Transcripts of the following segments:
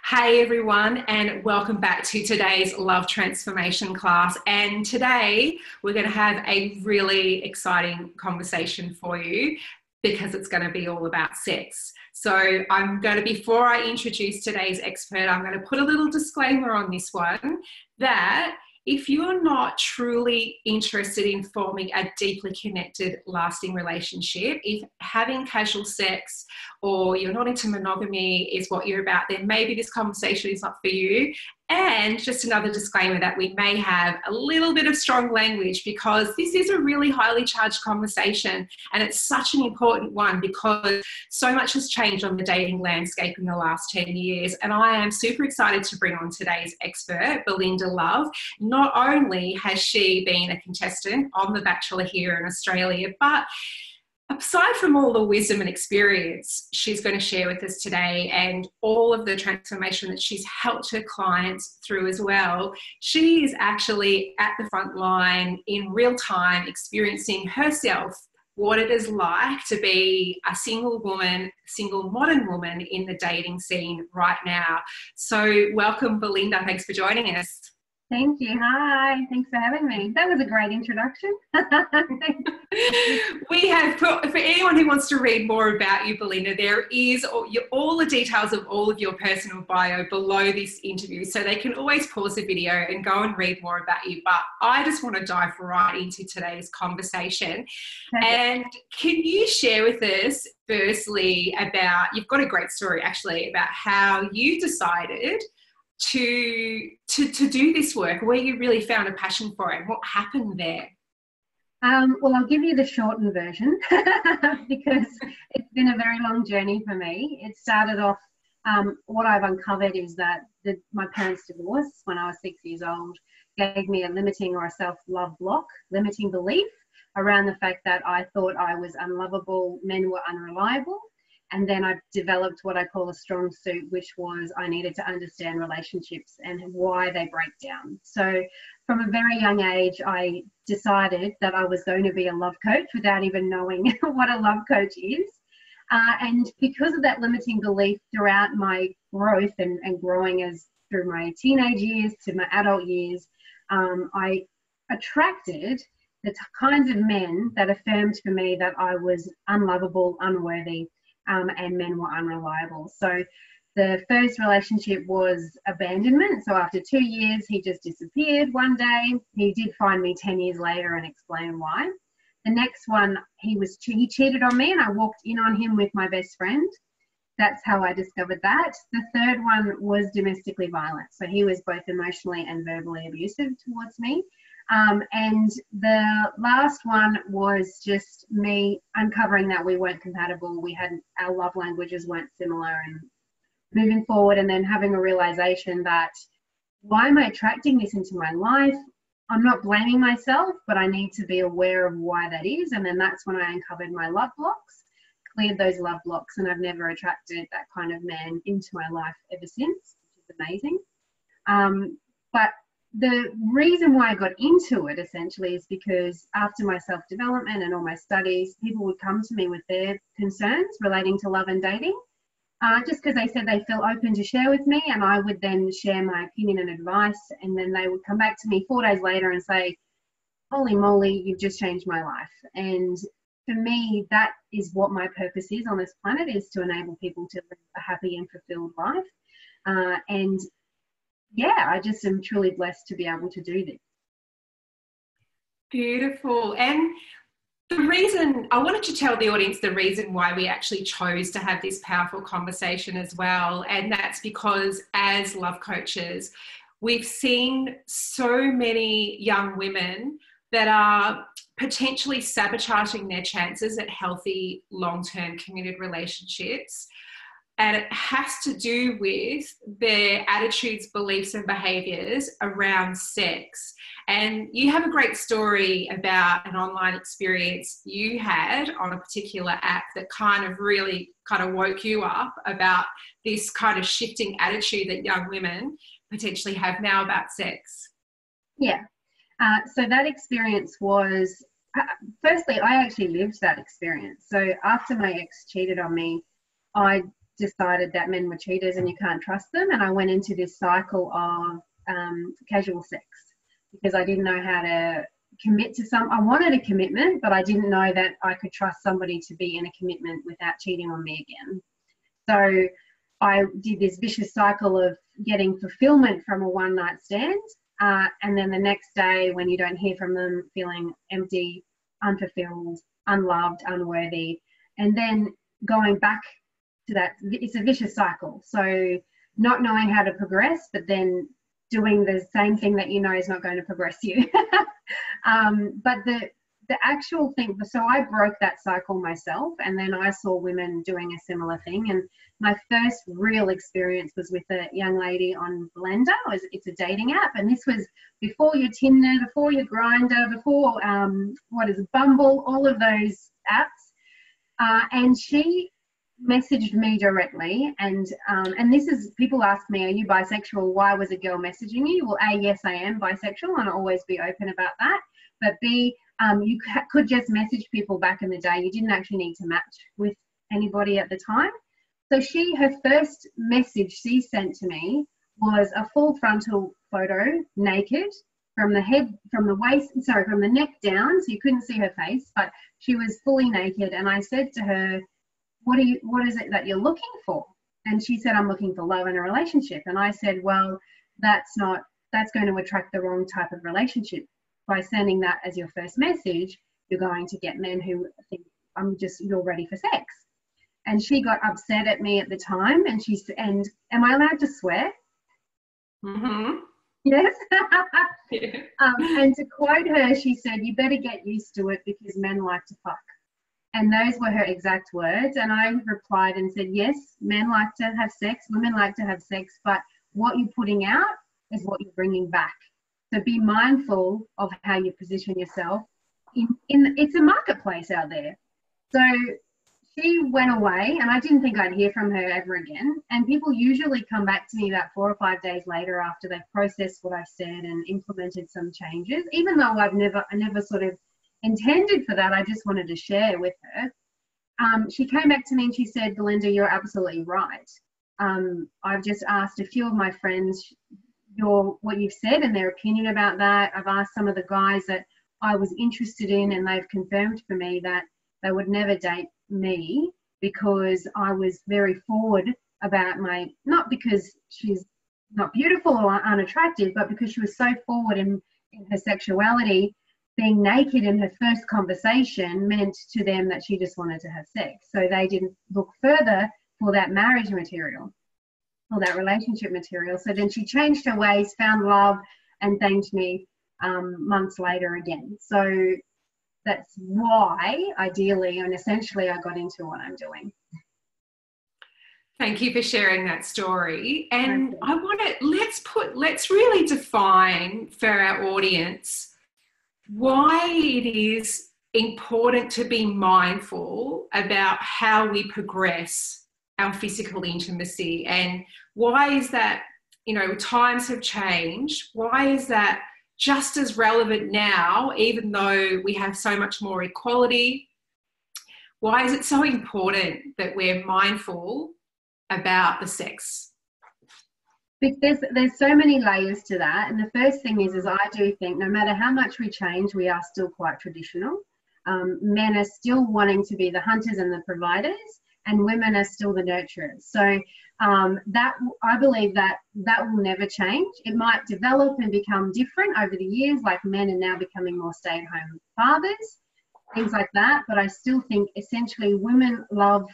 Hey everyone, and welcome back to today's Love Transformation class. And today we're going to have a really exciting conversation for you because it's going to be all about sex. So before I introduce today's expert, I'm going to put a little disclaimer on this one that if you're not truly interested in forming a deeply connected, lasting relationship, if having casual sex or you're not into monogamy is what you're about, then maybe this conversation is not for you. And just another disclaimer that we may have a little bit of strong language because this is a really highly charged conversation, and it's such an important one because so much has changed on the dating landscape in the last 10 years. And I am super excited to bring on today's expert, Belinda Love. Not only has she been a contestant on The Bachelor here in Australia, but aside from all the wisdom and experience she's going to share with us today and all of the transformation that she's helped her clients through as well, she is actually at the front line in real time experiencing herself what it is like to be a single woman, single modern woman in the dating scene right now. So welcome, Belinda. Thanks for joining us. Thank you. Hi. Thanks for having me. That was a great introduction. We have, for anyone who wants to read more about you, Belinda, there is all the details of all of your personal bio below this interview, so they can always pause the video and go and read more about you. But I just want to dive right into today's conversation. Okay. And can you share with us, firstly, about, you've got a great story actually, about how you decided to do this work, where you really found a passion for it, what happened there? Well, I'll give you the shortened version because it's been a very long journey for me. It started off, what I've uncovered is that my parents' divorce when I was 6 years old gave me a limiting or a self-love block, limiting belief around the fact that I thought I was unlovable, men were unreliable. And then I developed what I call a strong suit, which was I needed to understand relationships and why they break down. So from a very young age, I decided that I was going to be a love coach without even knowing what a love coach is. And because of that limiting belief throughout my growth and growing as through my teenage years to my adult years, I attracted the kinds of men that affirmed for me that I was unlovable, unworthy, and men were unreliable. So the first relationship was abandonment. So after 2 years, he just disappeared one day. He did find me 10 years later and explain why. The next one, he cheated on me and I walked in on him with my best friend. That's how I discovered that. The third one was domestically violent. So he was both emotionally and verbally abusive towards me. And the last one was just me uncovering that we weren't compatible. Our love languages weren't similar, and moving forward and then having a realization that why am I attracting this into my life? I'm not blaming myself, but I need to be aware of why that is. And then that's when I uncovered my love blocks, cleared those love blocks, and I've never attracted that kind of man into my life ever since, which is amazing. But the reason why I got into it essentially is because after my self-development and all my studies, people would come to me with their concerns relating to love and dating, just because they said they feel open to share with me, and I would then share my opinion and advice, and then they would come back to me 4 days later and say, holy moly, you've just changed my life. And for me, that is what my purpose is on this planet, is to enable people to live a happy and fulfilled life. And yeah, I just am truly blessed to be able to do this. Beautiful. And the reason I wanted to tell the audience the reason why we actually chose to have this powerful conversation as well. And that's because as love coaches, we've seen so many young women that are potentially sabotaging their chances at healthy, long-term committed relationships. And it has to do with their attitudes, beliefs, and behaviours around sex. And you have a great story about an online experience you had on a particular app that really woke you up about this kind of shifting attitude that young women potentially have now about sex. Yeah. So that experience was, firstly, I actually lived that experience. So after my ex cheated on me, I decided that men were cheaters and you can't trust them. And I went into this cycle of casual sex because I didn't know how to commit to I wanted a commitment, but I didn't know that I could trust somebody to be in a commitment without cheating on me again. So I did this vicious cycle of getting fulfillment from a one night stand. And then the next day when you don't hear from them, feeling empty, unfulfilled, unloved, unworthy, and then going back to that, it's a vicious cycle. So not knowing how to progress, but then doing the same thing that you know is not going to progress you. But the actual thing, so I broke that cycle myself, and then I saw women doing a similar thing. And my first real experience was with a young lady on Belinda. It's a dating app, and this was before your Tinder, before your Grindr, before Bumble, all of those apps. And she messaged me directly, and this is, people ask me, are you bisexual? Why was a girl messaging you? Well, A, yes, I am bisexual, and I'll always be open about that. But B, you could just message people back in the day. You didn't actually need to match with anybody at the time. So her first message she sent to me was a full frontal photo, naked, from the neck down, so you couldn't see her face, but she was fully naked. And I said to her, what is it that you're looking for? And she said, I'm looking for love in a relationship. And I said, well, that's going to attract the wrong type of relationship. By sending that as your first message, you're going to get men who think you're ready for sex. And she got upset at me at the time, and she said, and am I allowed to swear? Mm-hmm. Yes. Yeah. And to quote her, she said, you better get used to it because men like to fuck. And those were her exact words. And I replied and said, yes, men like to have sex, women like to have sex, but what you're putting out is what you're bringing back. So be mindful of how you position yourself. It's a marketplace out there. So she went away, and I didn't think I'd hear from her ever again. And people usually come back to me about 4 or 5 days later after they've processed what I said and implemented some changes, even though I never sort of intended for that. I just wanted to share with her. She came back to me and she said, Belinda, you're absolutely right. I've just asked a few of my friends what you've said and their opinion about that. I've asked some of the guys that I was interested in, and they've confirmed for me that they would never date me because I was very forward about not because she's not beautiful or unattractive, but because she was so forward in her sexuality. Being naked in her first conversation meant to them that she just wanted to have sex. So they didn't look further for that marriage material or that relationship material. So then she changed her ways, found love, and thanked me months later again. So that's why, ideally and essentially, I got into what I'm doing. Thank you for sharing that story. And I want to, let's really define for our audience why it is important to be mindful about how we progress our physical intimacy, and why is that, times have changed. Why is that just as relevant now, even though we have so much more equality? Why is it so important that we're mindful about the sex? There's so many layers to that. And the first thing is I do think no matter how much we change, we are still quite traditional. Men are still wanting to be the hunters and the providers, and women are still the nurturers. So that, I believe that will never change. It might develop and become different over the years, like men are now becoming more stay-at-home fathers, things like that. But I still think essentially women love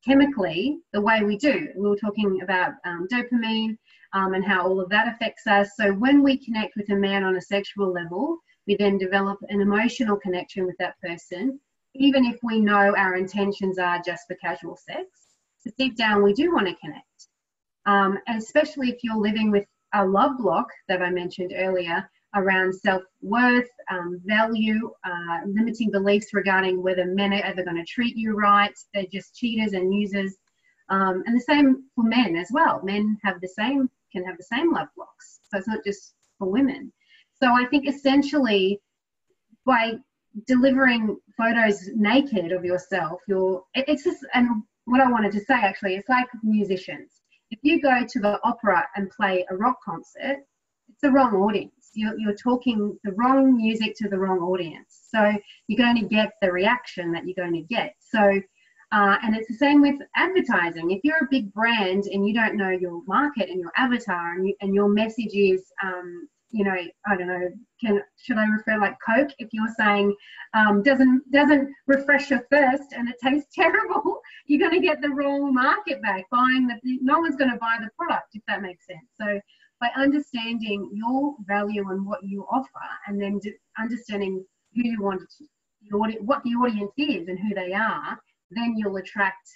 chemically the way we do. We were talking about dopamine and how all of that affects us. So when we connect with a man on a sexual level, we then develop an emotional connection with that person, even if we know our intentions are just for casual sex. So deep down, we do want to connect. And especially if you're living with a love block that I mentioned earlier around self-worth, value, limiting beliefs regarding whether men are ever going to treat you right, they're just cheaters and users. And the same for men as well. Men can have the same love blocks. So it's not just for women. So I think essentially by delivering photos naked of yourself, it's just, and what I wanted to say actually, it's like musicians. If you go to the opera and play a rock concert, it's the wrong audience. You're talking the wrong music to the wrong audience. So you're going to get the reaction that you're going to get. So, and it's the same with advertising. If you're a big brand and you don't know your market and your avatar, and your message is, you know, I don't know, should I refer like Coke? If you're saying doesn't refresh your thirst and it tastes terrible, you're going to get the wrong market back. No one's going to buy the product, if that makes sense. So by understanding your value and what you offer, and then understanding who you want what the audience is and who they are, then you'll attract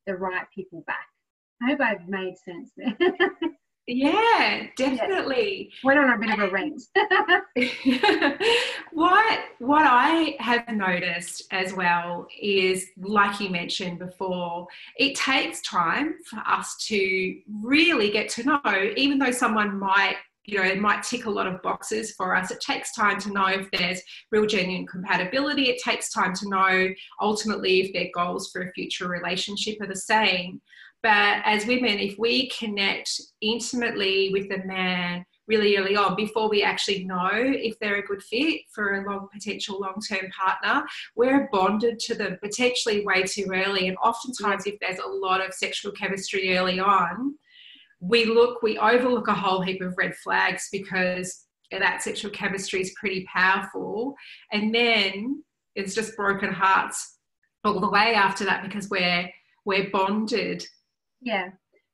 the right people back. I hope I've made sense there. Yeah, definitely. Yeah. Went on a bit of a rant. What I have noticed as well is, like you mentioned before, it takes time for us to really get to know, even though someone might tick a lot of boxes for us. It takes time to know if there's real genuine compatibility. It takes time to know ultimately if their goals for a future relationship are the same. But as women, if we connect intimately with a man really early on, before we actually know if they're a good fit for a potential long-term partner, we're bonded to them potentially way too early. And oftentimes, if there's a lot of sexual chemistry early on, we overlook a whole heap of red flags because that sexual chemistry is pretty powerful. And then it's just broken hearts all the way after that because we're bonded. Yeah,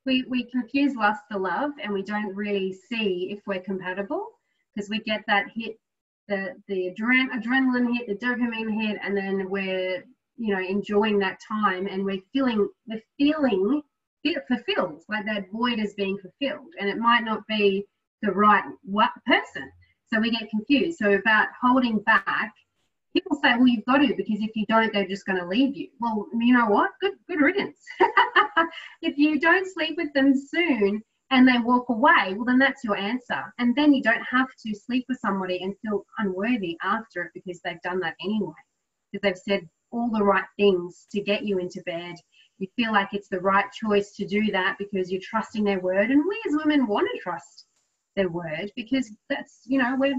we confuse lust for love, and we don't really see if we're compatible because we get that hit, the adrenaline hit, the dopamine hit, and then we're enjoying that time, and we're feeling fulfilled, like that void is being fulfilled, and it might not be the right person. So we get confused. So about holding back. People say, well, you've got to, because if you don't, they're just going to leave you. Well, you know what? Good riddance. If you don't sleep with them soon and they walk away, well, then that's your answer. And then you don't have to sleep with somebody and feel unworthy after it because they've done that anyway, because they've said all the right things to get you into bed. You feel like it's the right choice to do that because you're trusting their word. And we as women want to trust their word because that's, we're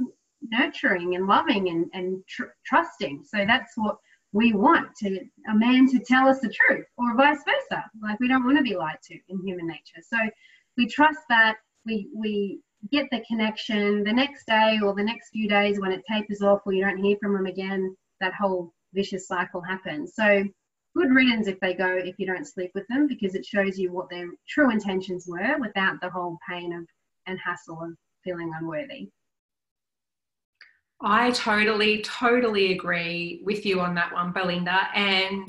nurturing and loving and trusting. So that's what we want, a man to tell us the truth, or vice versa. Like, we don't want to be lied to in human nature. So we trust that, we get the connection the next day or the next few days when it tapers off or you don't hear from them again, that whole vicious cycle happens. So good riddance if you don't sleep with them, because it shows you what their true intentions were without the whole pain and hassle of feeling unworthy. I totally agree with you on that one, Belinda. And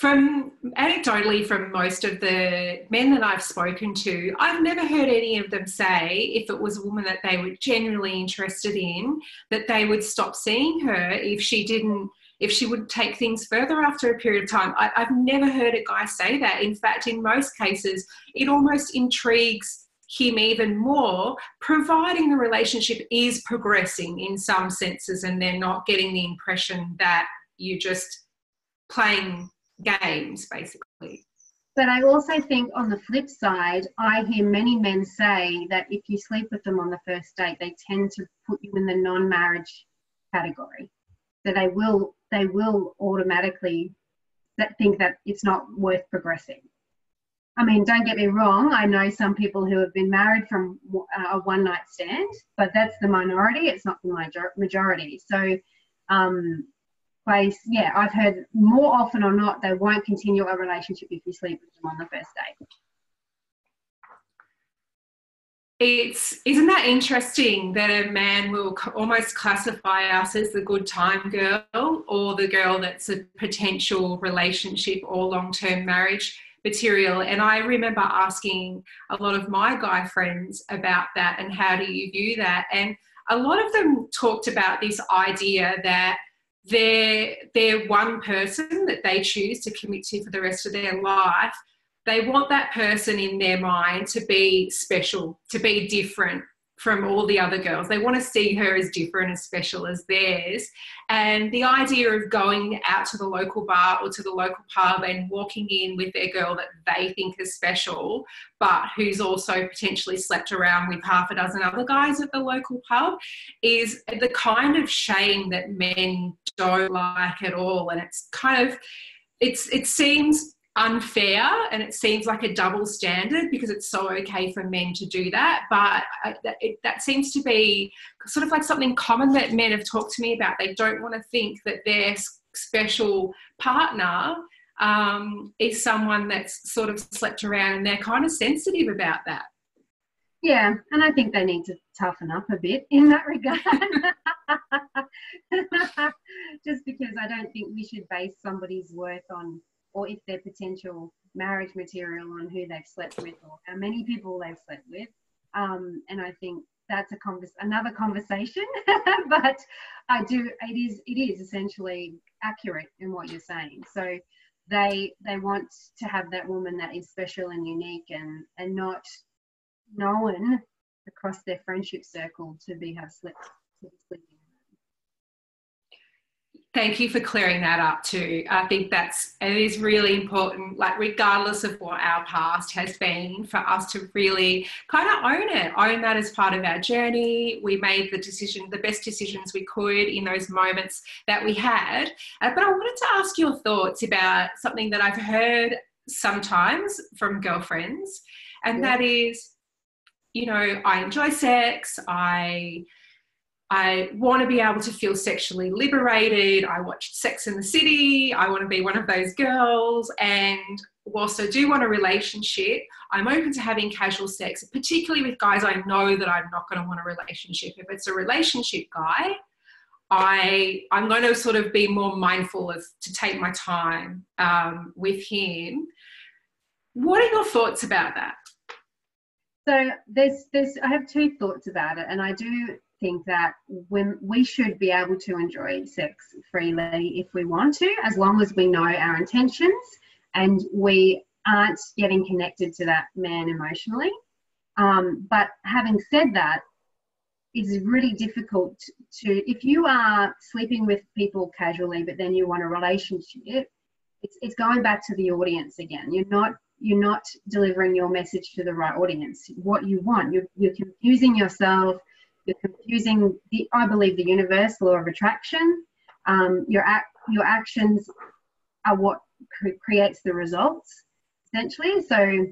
anecdotally from most of the men that I've spoken to, I've never heard any of them say, if it was a woman that they were genuinely interested in, that they would stop seeing her if she would take things further after a period of time. I've never heard a guy say that. In fact, in most cases, it almost intrigues him even more, providing the relationship is progressing in some senses and they're not getting the impression that you're just playing games, basically. But I also think on the flip side, I hear many men say that if you sleep with them on the first date, they tend to put you in the non-marriage category. So they will automatically think that it's not worth progressing. I mean, don't get me wrong, I know some people who have been married from a one-night stand, but that's the minority, it's not the majority. So, I've heard more often or not, they won't continue a relationship if you sleep with them on the first date. Isn't that interesting that a man will almost classify us as the good time girl or the girl that's a potential relationship or long-term marriage material? And I remember asking a lot of my guy friends about that and how do you view that? And a lot of them talked about this idea that they're one person that they choose to commit to for the rest of their life. They want that person in their mind to be special, to be different from all the other girls. They want to see her as different, as special as theirs. And the idea of going out to the local bar or to the local pub and walking in with their girl that they think is special, but who's also potentially slept around with half a dozen other guys at the local pub, is the kind of shame that men don't like at all. And it's kind of, it seems unfair, and it seems like a double standard because it's so okay for men to do that, but that seems to be sort of like something common that men have talked to me about. They don't want to think that their special partner is someone that's sort of slept around, and they're kind of sensitive about that. Yeah, and I think they need to toughen up a bit in that regard. Just because I don't think we should base somebody's worth on, or if their potential marriage material, on who they've slept with or how many people they've slept with. And I think that's another conversation, but it is essentially accurate in what you're saying. So they want to have that woman that is special and unique and not known across their friendship circle to be sleeping. Thank you for clearing that up too. I think it is really important, like regardless of what our past has been, for us to really kind of own that as part of our journey. We made the best decisions we could in those moments that we had. But I wanted to ask your thoughts about something that I've heard sometimes from girlfriends, and that is, you know, I enjoy sex, I want to be able to feel sexually liberated. I watched Sex and the City. I want to be one of those girls. And whilst I do want a relationship, I'm open to having casual sex, particularly with guys I know that I'm not going to want a relationship. If it's a relationship guy, I'm going to sort of be more mindful to take my time with him. What are your thoughts about that? So I have two thoughts about it, and I do think that when we should be able to enjoy sex freely if we want to, as long as we know our intentions and we aren't getting connected to that man emotionally. But having said that, it's really difficult if you are sleeping with people casually but then you want a relationship, it's going back to the audience again. You're not delivering your message to the right audience. What you want, you're confusing yourself. You're confusing I believe, the universe, law of attraction. Your actions are what creates the results, essentially. So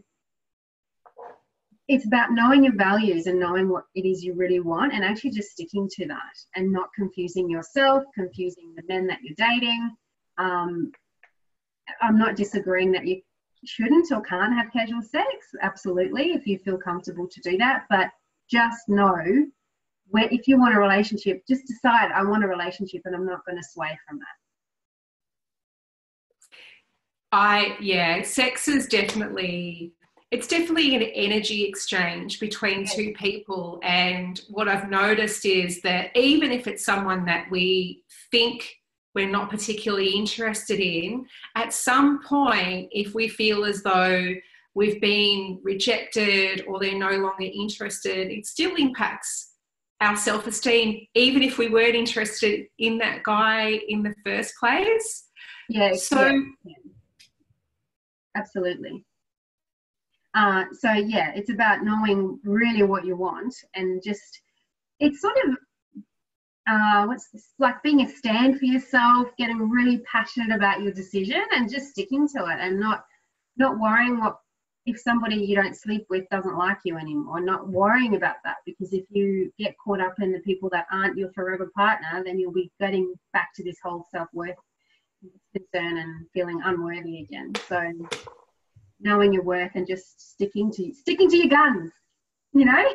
it's about knowing your values and knowing what it is you really want, and actually just sticking to that and not confusing yourself, confusing the men that you're dating. I'm not disagreeing that you shouldn't or can't have casual sex. Absolutely, if you feel comfortable to do that, but just know, if you want a relationship, just decide, I want a relationship, and I'm not going to sway from that. Sex is definitely an energy exchange between two people. And what I've noticed is that even if it's someone that we think we're not particularly interested in, at some point, if we feel as though we've been rejected or they're no longer interested, it still impacts our self-esteem, even if we weren't interested in that guy in the first place. Absolutely. It's about knowing really what you want, and just, it's sort of like being a stand for yourself, getting really passionate about your decision and just sticking to it, and not worrying if somebody you don't sleep with doesn't like you anymore. Not worrying about that, because if you get caught up in the people that aren't your forever partner, then you'll be getting back to this whole self-worth concern and feeling unworthy again. So knowing your worth and just sticking to your guns, you know.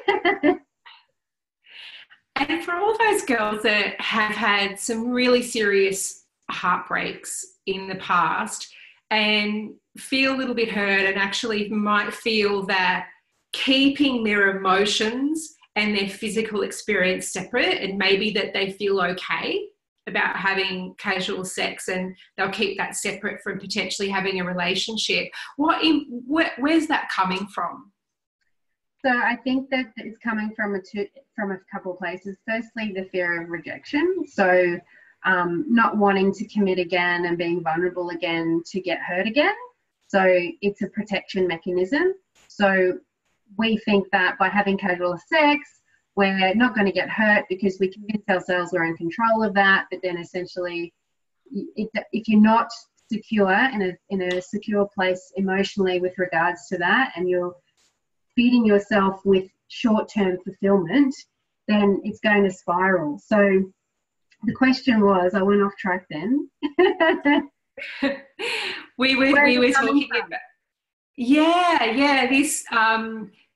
And for all those girls that have had some really serious heartbreaks in the past and feel a little bit hurt, and actually might feel that keeping their emotions and their physical experience separate, and maybe that they feel okay about having casual sex and they'll keep that separate from potentially having a relationship. Where's that coming from? So I think that it's coming from a couple of places. Firstly, the fear of rejection. So not wanting to commit again and being vulnerable again to get hurt again. So it's a protection mechanism. So we think that by having casual sex, we're not going to get hurt because we convince ourselves we're in control of that. But then essentially, if you're not secure in a secure place emotionally with regards to that, and you're feeding yourself with short-term fulfillment, then it's going to spiral. So the question was, I went off track then. we were talking about,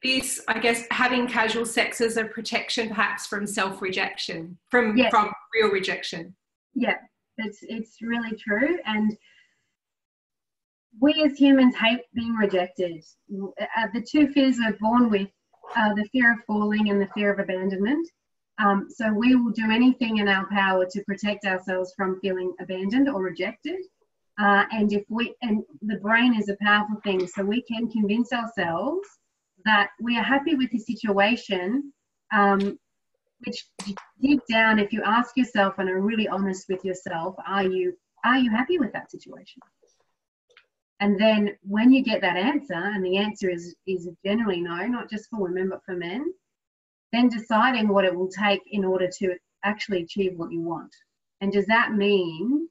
this, I guess, having casual sex as a protection perhaps from self-rejection, from real rejection. Yeah, it's really true. And we as humans hate being rejected. The two fears we're born with are the fear of falling and the fear of abandonment. So we will do anything in our power to protect ourselves from feeling abandoned or rejected. And the brain is a powerful thing, so we can convince ourselves that we are happy with the situation, which deep down, if you ask yourself and are really honest with yourself, are you happy with that situation? And then when you get that answer, and the answer is generally no, not just for women but for men, then deciding what it will take in order to actually achieve what you want. And does that mean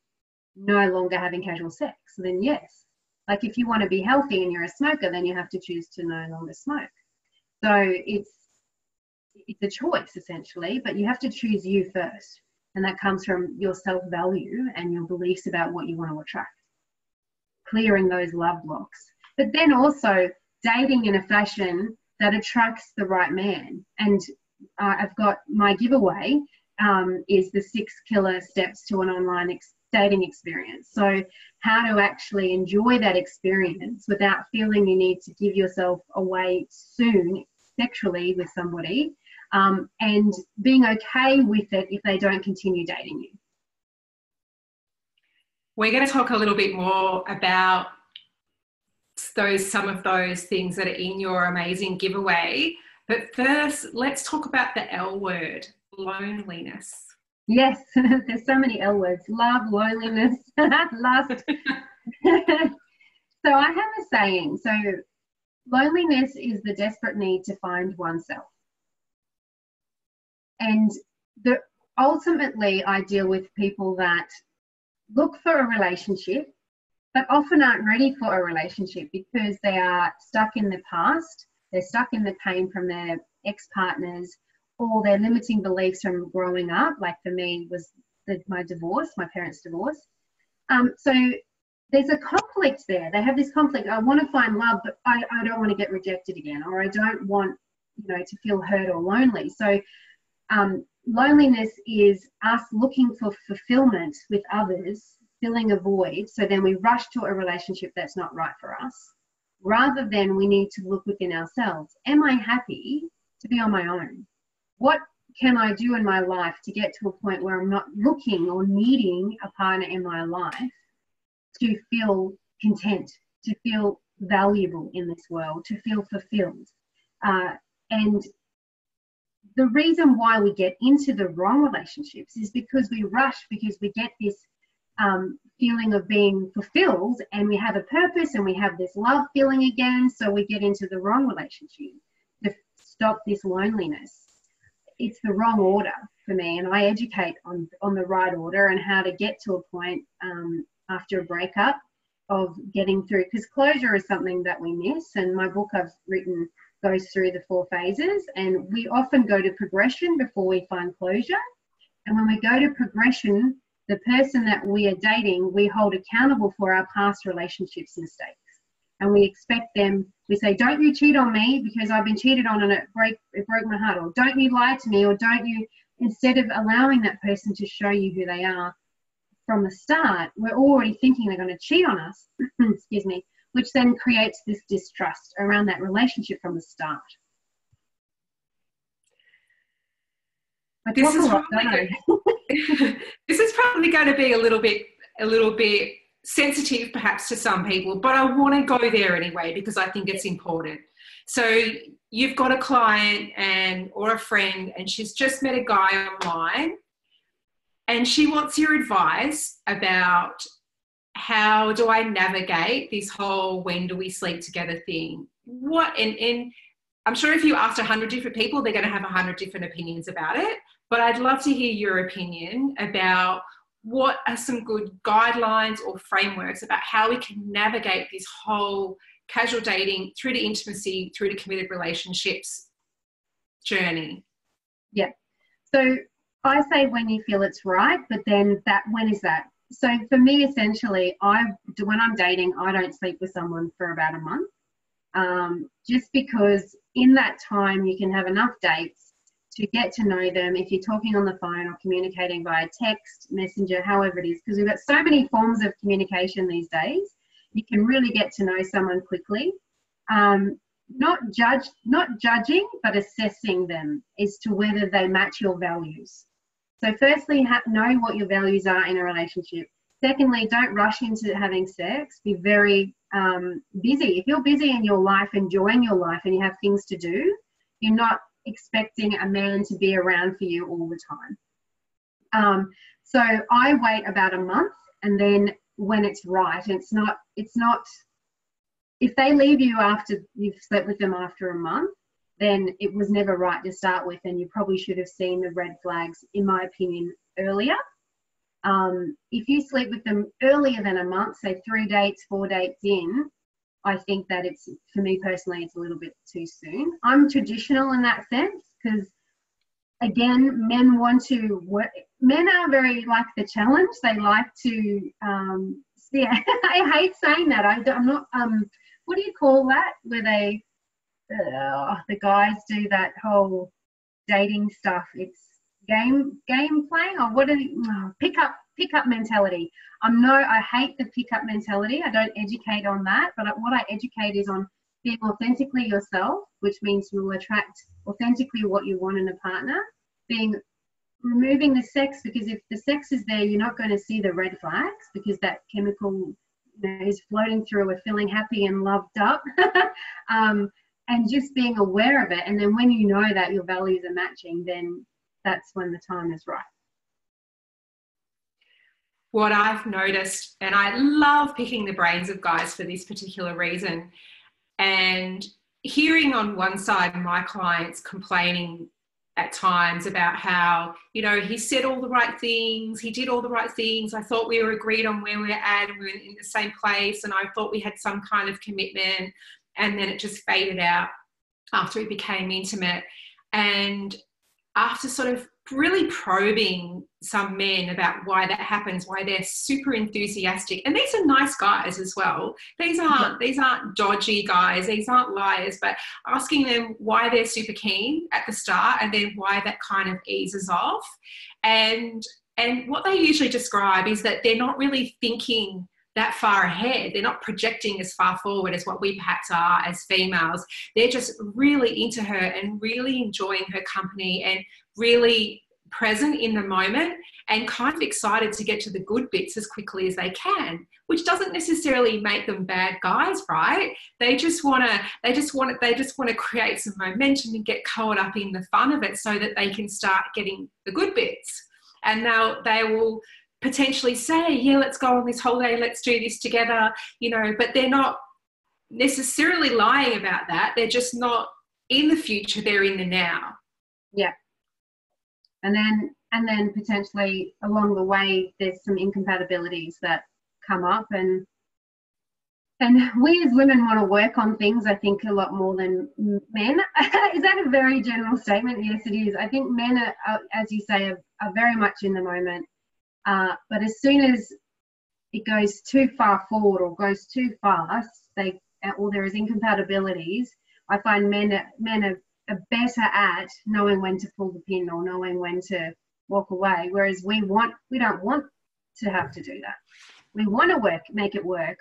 no longer having casual sex? Then yes. Like if you want to be healthy and you're a smoker, then you have to choose to no longer smoke. So it's a choice essentially, but you have to choose you first. And that comes from your self-value and your beliefs about what you want to attract. Clearing those love blocks. But then also dating in a fashion that attracts the right man. And I've got my giveaway is the 6 killer steps to an online dating experience. So how to actually enjoy that experience without feeling you need to give yourself away soon sexually with somebody, and being okay with it if they don't continue dating you. We're going to talk a little bit more about some of those things that are in your amazing giveaway. But first, let's talk about the L word, loneliness. Yes, there's so many L words. Love, loneliness, lust. So I have a saying. So loneliness is the desperate need to find oneself. And ultimately, I deal with people that look for a relationship, but often aren't ready for a relationship because they are stuck in the past. They're stuck in the pain from their ex-partners, or their limiting beliefs from growing up. Like for me was my divorce, my parents' divorce. So there's a conflict there. They have this conflict. I want to find love, but I don't want to get rejected again, or I don't want, to feel hurt or lonely. So loneliness is us looking for fulfillment with others, filling a void. So then we rush to a relationship that's not right for us, rather than we need to look within ourselves. Am I happy to be on my own? What can I do in my life to get to a point where I'm not looking or needing a partner in my life to feel content, to feel valuable in this world, to feel fulfilled? And the reason why we get into the wrong relationships is because we rush, because we get this feeling of being fulfilled and we have a purpose and we have this love feeling again. So we get into the wrong relationship to stop this loneliness. It's the wrong order for me, and I educate on the right order and how to get to a point after a breakup of getting through, because closure is something that we miss, and my book I've written goes through the 4 phases, and we often go to progression before we find closure. And when we go to progression, the person that we are dating, we hold accountable for our past relationships mistakes. And we expect them, we say, don't you cheat on me because I've been cheated on and it broke my heart, or don't you lie to me, or don't you, instead of allowing that person to show you who they are from the start, we're already thinking they're going to cheat on us, excuse me, which then creates this distrust around that relationship from the start. This is probably going to be a little bit sensitive perhaps to some people, but I want to go there anyway because I think it's important. So you've got a client or a friend, and she's just met a guy online, and she wants your advice about how do I navigate this whole when do we sleep together thing. And I'm sure if you asked 100 different people, they're going to have 100 different opinions about it. But I'd love to hear your opinion about what are some good guidelines or frameworks about how we can navigate this whole casual dating through to intimacy, through to committed relationships journey. Yeah. So I say when you feel it's right, but then when is that? So for me, essentially, when I'm dating, I don't sleep with someone for about a month. Just because in that time you can have enough dates to get to know them if you're talking on the phone or communicating via text, messenger, however it is, because we've got so many forms of communication these days. You can really get to know someone quickly. Not judging, but assessing them as to whether they match your values. So firstly, know what your values are in a relationship. Secondly, don't rush into having sex. Be very busy. If you're busy in your life, enjoying your life, and you have things to do, you're not expecting a man to be around for you all the time. So I wait about a month, and then when it's right, it's not, if they leave you after you've slept with them after a month, then it was never right to start with, and you probably should have seen the red flags, in my opinion, earlier. If you sleep with them earlier than a month, say 3 dates, 4 dates in, I think that for me personally, it's a little bit too soon. I'm traditional in that sense because, again, men are very like the challenge. They like to, I hate saying that. I'm not, what do you call that? Where the guys do that whole dating stuff. It's game playing, or what are pickup mentality. I hate the pickup mentality. I don't educate on that, but what I educate is on being authentically yourself, which means you will attract authentically what you want in a partner. Removing the sex, because if the sex is there, you're not going to see the red flags because that chemical is floating through. We're feeling happy and loved up. And just being aware of it. And then when you know that your values are matching, then that's when the time is right. What I've noticed, and I love picking the brains of guys for this particular reason, and hearing on one side my clients complaining at times about how, he said all the right things, he did all the right things, I thought we were agreed on where we were at and we were in the same place, and I thought we had some kind of commitment, and then it just faded out after we became intimate. And after sort of really probing some men about why that happens, why they're super enthusiastic, and these are nice guys as well. These aren't dodgy guys. These aren't liars. But asking them why they're super keen at the start, and then why that kind of eases off. And what they usually describe is that they're not really thinking that far ahead. They're not projecting as far forward as what we perhaps are as females. They're just really into her and really enjoying her company and really present in the moment and kind of excited to get to the good bits as quickly as they can, which doesn't necessarily make them bad guys, right? They just want to create some momentum and get caught up in the fun of it so that they can start getting the good bits. And they will potentially say, yeah, let's go on this holiday, let's do this together, but they're not necessarily lying about that. They're just not in the future, they're in the now. Yeah. And then potentially along the way, there's some incompatibilities that come up, and we as women want to work on things, I think, a lot more than men. Is that a very general statement? Yes, it is. I think men are, as you say, are very much in the moment. But as soon as it goes too far forward or goes too fast, or there is incompatibilities, I find men are better at knowing when to pull the pin or knowing when to walk away. Whereas we don't want to have to do that. We want to make it work.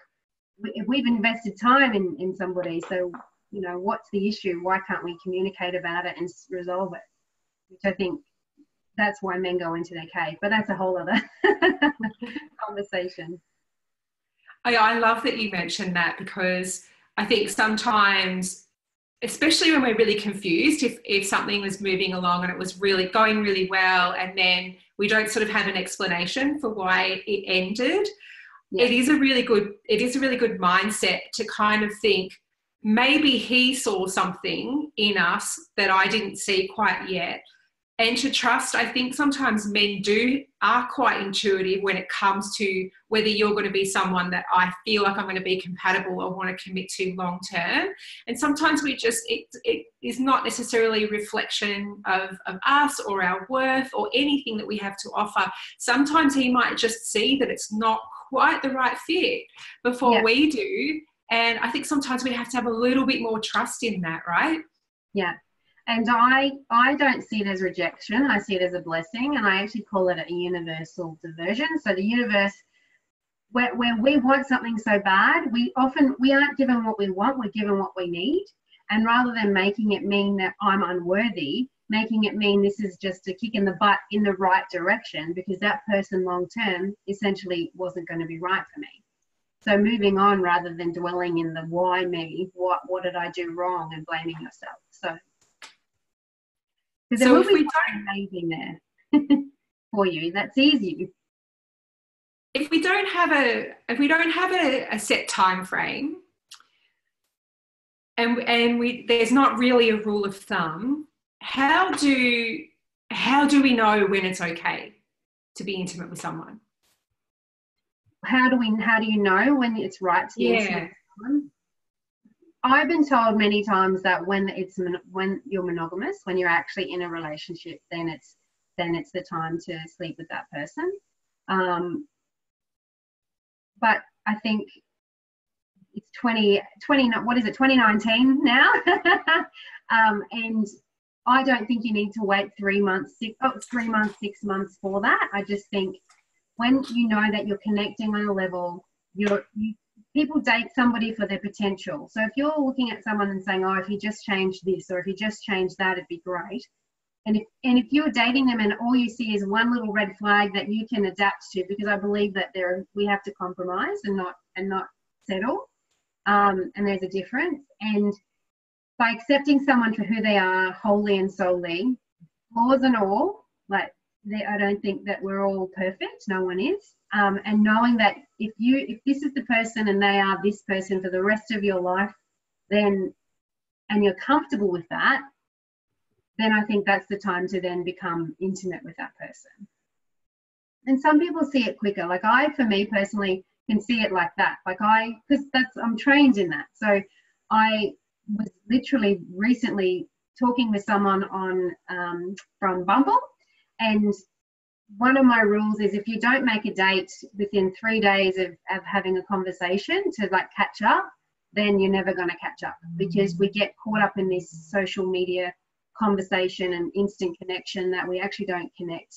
We've invested time in somebody, so what's the issue? Why can't we communicate about it and resolve it? Which I think that's why men go into their cave, but that's a whole other conversation. I love that you mentioned that, because I think sometimes especially when we're really confused, if something was moving along and it was really going really well, and then we don't sort of have an explanation for why it ended. Yeah. It is a really good mindset to kind of think, maybe he saw something in us that I didn't see quite yet. And to trust, I think sometimes men are quite intuitive when it comes to whether you're going to be someone that I feel like I'm going to be compatible or want to commit to long term. And sometimes it is not necessarily a reflection of us or our worth or anything that we have to offer. Sometimes he might just see that it's not quite the right fit before we do. And I think sometimes we have to have a little bit more trust in that, right? Yeah. And I don't see it as rejection. I see it as a blessing, and I actually call it a universal diversion. So the universe, where we want something so bad, we aren't given what we want, we're given what we need. And rather than making it mean that I'm unworthy, making it mean this is just a kick in the butt in the right direction, because that person long term essentially wasn't going to be right for me. So moving on rather than dwelling in the why me, what did I do wrong, and blaming yourself. Because there will be something amazing there for you that sees you. If we don't have a set time frame, and there's not really a rule of thumb, how do we know when it's okay to be intimate with someone? How do you know when it's right to be intimate with someone? I've been told many times that when you're monogamous, when you're actually in a relationship, then it's the time to sleep with that person. But I think it's 2019 now, and I don't think you need to wait 3 months, 6 months for that. I just think when you know that you're connecting on a level, people date somebody for their potential. So if you're looking at someone and saying, oh, if he just changed this or if he just changed that, it'd be great. And if you're dating them and all you see is one little red flag that you can adapt to, because I believe that we have to compromise and not settle. And there's a difference. And by accepting someone for who they are wholly and solely, flaws and all, I don't think that we're all perfect. No one is. And knowing that if this is the person and they are this person for the rest of your life, and you're comfortable with that, then I think that's the time to then become intimate with that person. And some people see it quicker. For me personally, can see it like that. Because I'm trained in that. So I was literally recently talking with someone from Bumble, and one of my rules is if you don't make a date within 3 days of having a conversation to catch up, then you're never going to catch up, because we get caught up in this social media conversation and instant connection that we actually don't connect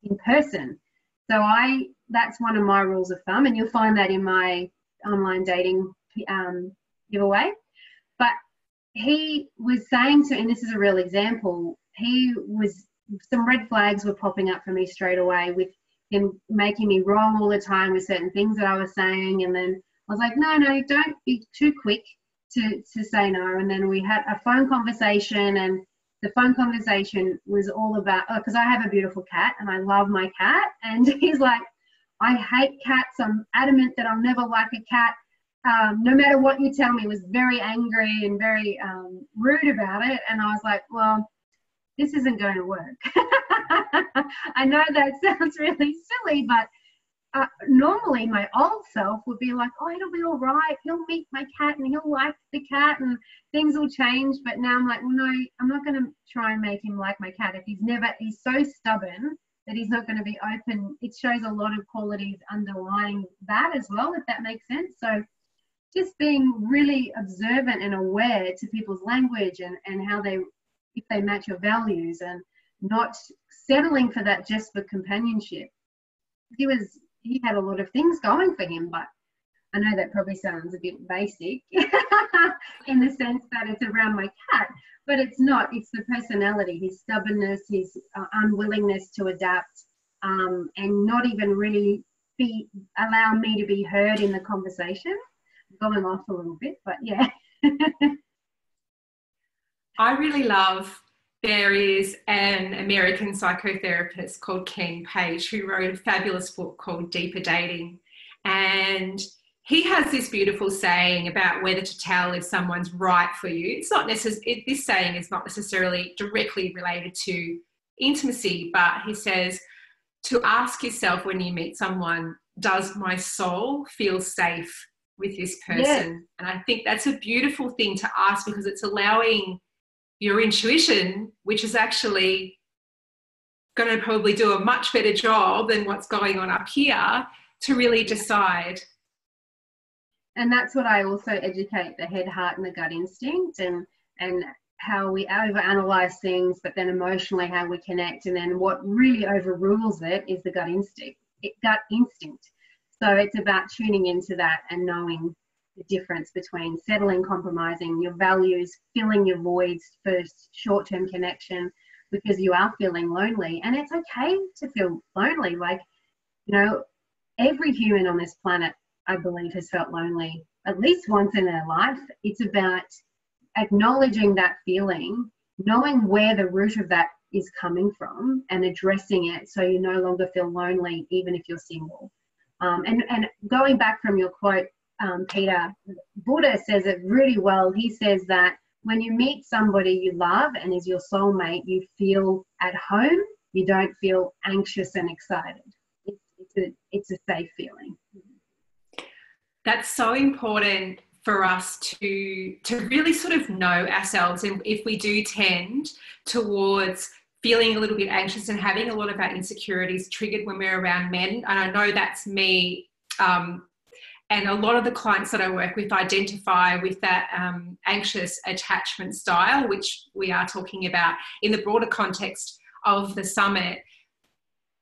in person. So that's one of my rules of thumb, and you'll find that in my online dating giveaway. But he was saying and this is a real example, some red flags were popping up for me straight away, with him making me wrong all the time with certain things that I was saying. And then I was like, no, don't be too quick to say no. And then we had a phone conversation, and the phone conversation was all about, because I have a beautiful cat and I love my cat. And he's like, I hate cats. I'm adamant that I'll never like a cat. No matter what you tell me. He was very angry and very rude about it. And I was like, well, this isn't going to work. I know that sounds really silly, but normally my old self would be like, oh, it'll be all right. He'll meet my cat and he'll like the cat and things will change. But now I'm like, well, no, I'm not going to try and make him like my cat. If he's so stubborn that he's not going to be open, it shows a lot of qualities underlying that as well, if that makes sense. So just being really observant and aware to people's language and how if they match your values, and not settling for that just for companionship. He had a lot of things going for him, but I know that probably sounds a bit basic in the sense that it's around my cat, but it's not. It's the personality, his stubbornness, his unwillingness to adapt, and not even really allow me to be heard in the conversation. I'm going off a little bit, but yeah. I really love, there is an American psychotherapist called Ken Page who wrote a fabulous book called Deeper Dating. And he has this beautiful saying about whether to tell if someone's right for you. It's not necessarily, this saying is not necessarily directly related to intimacy, but he says to ask yourself when you meet someone, does my soul feel safe with this person? Yes. And I think that's a beautiful thing to ask, because it's allowing your intuition, which is actually going to probably do a much better job than what's going on up here, to really decide. And that's what I also educate, the head, heart, and the gut instinct, and how we overanalyze things, but then emotionally how we connect, and then what really overrules it is the gut instinct. So it's about tuning into that and knowing the difference between settling, compromising your values, filling your voids for short-term connection because you are feeling lonely. And it's okay to feel lonely. Like, you know, every human on this planet, I believe, has felt lonely at least once in their life. It's about acknowledging that feeling, knowing where the root of that is coming from, and addressing it so you no longer feel lonely, even if you're single. And going back from your quote, Peter, Buddha says it really well. He says that when you meet somebody you love and is your soulmate, you feel at home. You don't feel anxious and excited. It's a safe feeling. That's so important for us to really sort of know ourselves. And if we do tend towards feeling a little bit anxious and having a lot of our insecurities triggered when we're around men, and I know that's me, and a lot of the clients that I work with identify with that anxious attachment style, which we are talking about in the broader context of the summit.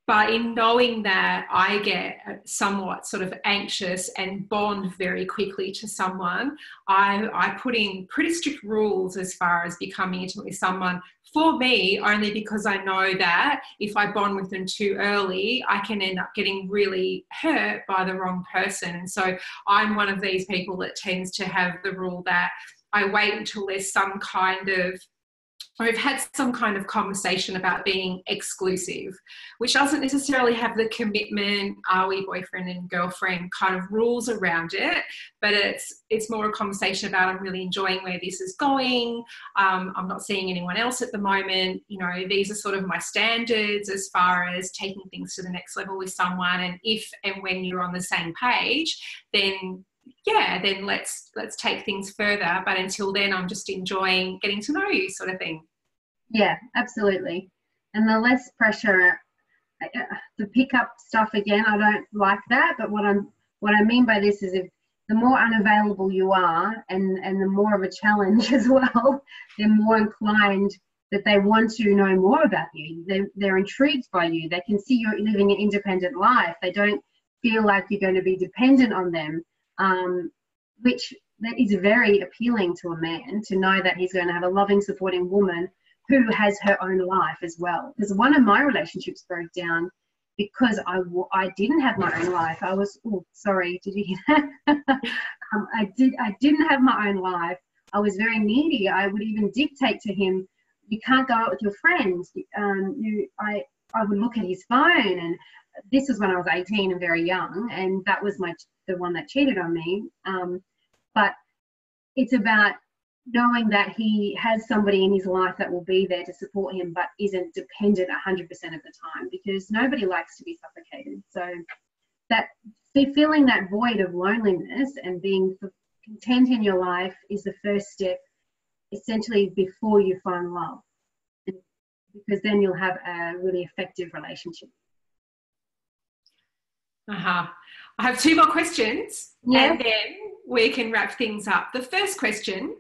But in knowing that I get somewhat sort of anxious and bond very quickly to someone, I put in pretty strict rules as far as becoming intimate with someone, for me, only because I know that if I bond with them too early, I can end up getting really hurt by the wrong person. And so I'm one of these people that tends to have the rule that I wait until there's some kind of, or I've had some kind of conversation about being exclusive, which doesn't necessarily have the commitment, are we boyfriend and girlfriend kind of rules around it, but it's more a conversation about, I'm really enjoying where this is going. I'm not seeing anyone else at the moment. You know, these are sort of my standards as far as taking things to the next level with someone. And if and when you're on the same page, then let's take things further. But until then, I'm just enjoying getting to know you, sort of thing. Yeah, absolutely. And the less pressure, the pick up stuff again, I don't like that. But what I mean by this is, if the more unavailable you are, and the more of a challenge as well, they're more inclined that they want to know more about you. They're intrigued by you. They can see you're living an independent life. They don't feel like you're going to be dependent on them. Which that is very appealing to a man, to know that he's going to have a loving, supporting woman who has her own life as well. Because one of my relationships broke down because I didn't have my own life. I was, oh, sorry, did you hear that? I didn't have my own life. I was very needy. I would even dictate to him, you can't go out with your friends. I would look at his phone, and this was when I was 18 and very young, and that was the one that cheated on me. But it's about knowing that he has somebody in his life that will be there to support him, but isn't dependent 100% of the time, because nobody likes to be suffocated. So that feeling that void of loneliness and being content in your life is the first step, essentially, before you find love, because then you'll have a really effective relationship. I have two more questions, and then we can wrap things up. The first question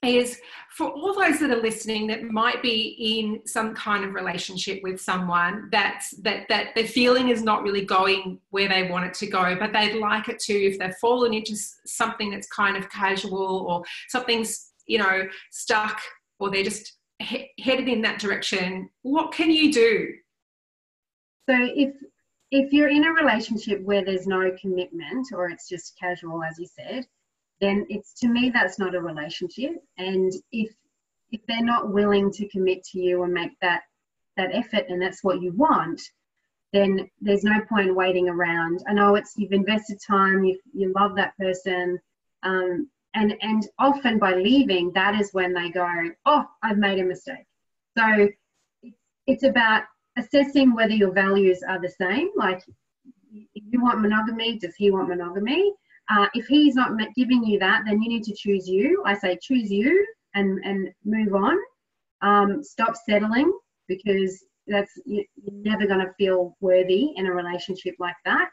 is, for all those that are listening that might be in some kind of relationship with someone that the feeling is not really going where they want it to go, but they'd like it to, if they've fallen into something that's kind of casual, or something's, stuck, or they're just headed in that direction, what can you do? So if you're in a relationship where there's no commitment, or it's just casual, as you said, then to me, that's not a relationship. And if if they're not willing to commit to you and make that effort, and that's what you want, then there's no point waiting around. I know you've invested time, you love that person, and often by leaving, that is when they go, oh, I've made a mistake. So it's about assessing whether your values are the same. Like, if you want monogamy, does he want monogamy? If he's not giving you that, then you need to choose you. I say choose you and move on. Stop settling, because you're never going to feel worthy in a relationship like that.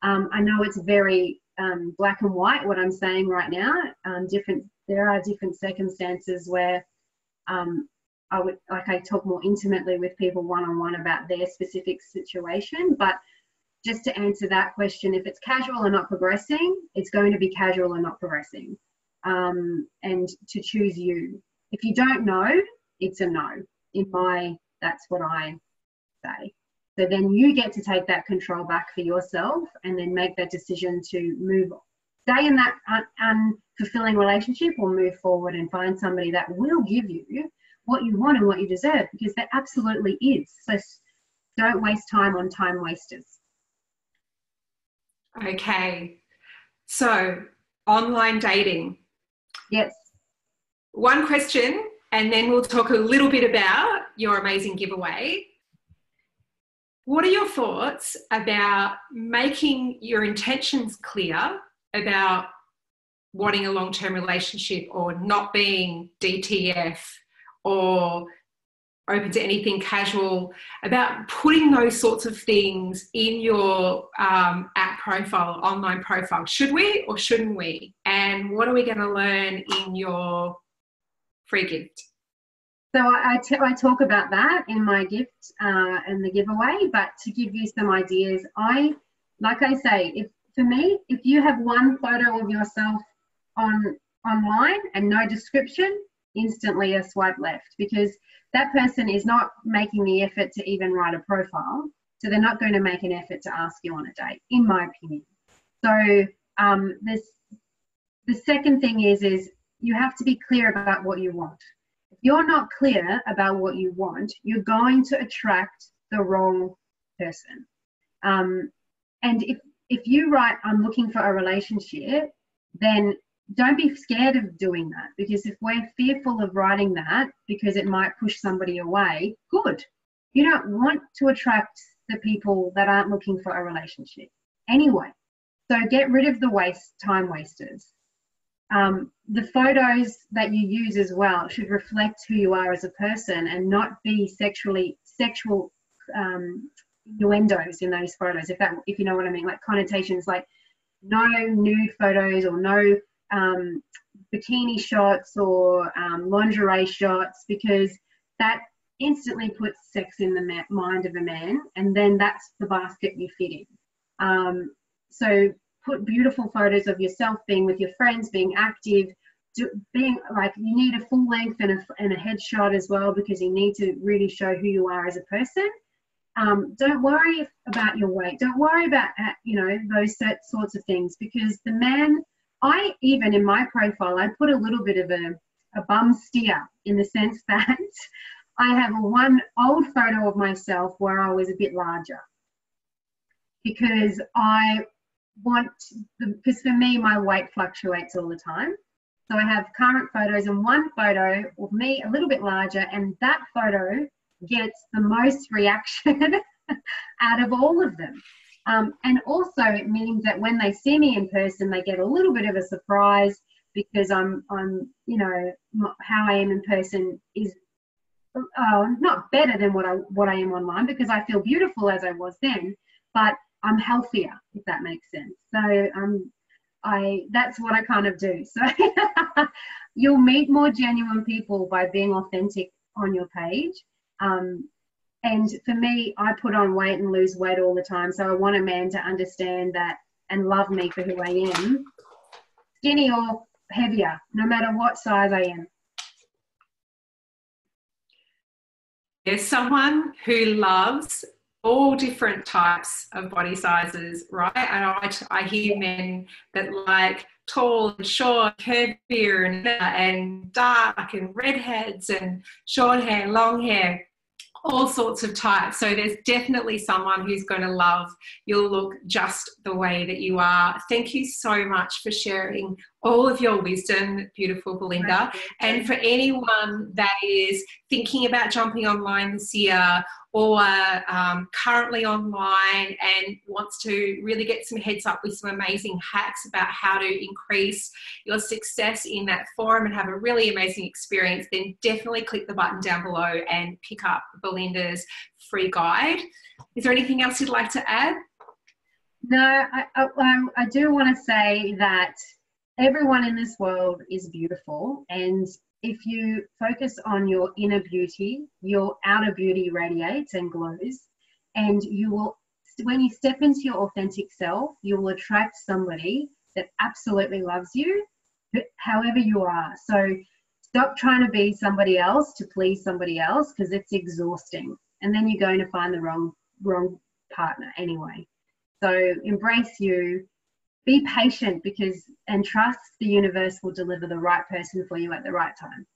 I know it's very black and white what I'm saying right now. There are different circumstances where I talk more intimately with people one-on-one about their specific situation. But just to answer that question, if it's casual and not progressing, it's going to be casual and not progressing. And to choose you. If you don't know, it's a no. That's what I say. So then you get to take that control back for yourself and then make that decision to move on. Stay in that unfulfilling relationship, or move forward and find somebody that will give you what you want and what you deserve, because there absolutely is. So don't waste time on time wasters. Okay. So online dating. Yes. One question, and then we'll talk a little bit about your amazing giveaway. What are your thoughts about making your intentions clear about wanting a long-term relationship, or not being DTF, or open to anything casual, about putting those sorts of things in your app profile, online profile? Should we or shouldn't we? And what are we going to learn in your free gift? So I talk about that in my gift and the giveaway, but to give you some ideas, like I say, if you have one photo of yourself online and no description, instantly a swipe left, because that person is not making the effort to even write a profile, so they're not going to make an effort to ask you on a date, in my opinion. So the second thing is you have to be clear about what you want. If you're not clear about what you want, you're going to attract the wrong person. And if you write, I'm looking for a relationship, then don't be scared of doing that, because if we're fearful of writing that because it might push somebody away, good. You don't want to attract the people that aren't looking for a relationship anyway. So get rid of the time wasters. The photos that you use as well should reflect who you are as a person, and not be sexual innuendos in those photos, if you know what I mean, like connotations, like no nude photos, or no bikini shots, or lingerie shots, because that instantly puts sex in the mind of a man, and then that's the basket you fit in. So put beautiful photos of yourself being with your friends, being active, being like, you need a full length and a headshot as well, because you need to really show who you are as a person. Don't worry about your weight. Don't worry about, those sorts of things, because the man, even in my profile, I put a little bit of a bum steer, in the sense that I have one old photo of myself where I was a bit larger, because because for me, my weight fluctuates all the time. So I have current photos, and one photo of me a little bit larger, and that photo gets the most reaction out of all of them. And also it means that when they see me in person, they get a little bit of a surprise, because I'm how I am in person is not better than what I am online, because I feel beautiful as I was then, but I'm healthier, if that makes sense. So that's what I kind of do. So you'll meet more genuine people by being authentic on your page. And for me, I put on weight and lose weight all the time. So I want a man to understand that and love me for who I am, skinny or heavier, no matter what size I am. There's someone who loves all different types of body sizes, right? And I hear men that like tall and short, curvier and dark and redheads and short hair, long hair, all sorts of types. So there's definitely someone who's going to love your look just the way that you are. Thank you so much for sharing all of your wisdom, beautiful Belinda. And for anyone that is thinking about jumping online this year, or currently online and wants to really get some heads up with some amazing hacks about how to increase your success in that forum and have a really amazing experience, then definitely click the button down below and pick up Belinda's free guide. Is there anything else you'd like to add? No, I do want to say that everyone in this world is beautiful, and if you focus on your inner beauty, your outer beauty radiates and glows, and you will, when you step into your authentic self, you will attract somebody that absolutely loves you, however you are. So stop trying to be somebody else to please somebody else, because it's exhausting, and then you're going to find the wrong partner anyway. So embrace you. Be patient, and trust the universe will deliver the right person for you at the right time.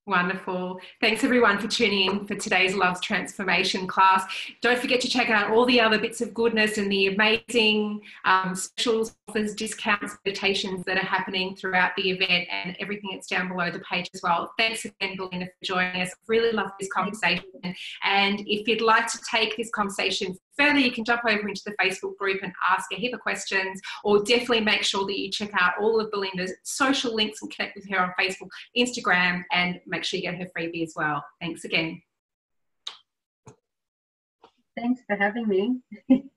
Wonderful. Thanks everyone for tuning in for today's Love Transformation class. Don't forget to check out all the other bits of goodness and the amazing specials, offers, discounts, meditations that are happening throughout the event, and everything that's down below the page as well. Thanks again, Belinda, for joining us. Really love this conversation. And if you'd like to take this conversation further, you can jump over into the Facebook group and ask a heap of questions, or definitely make sure that you check out all of Belinda's social links and connect with her on Facebook, Instagram, and make sure you get her freebie as well. Thanks again. Thanks for having me.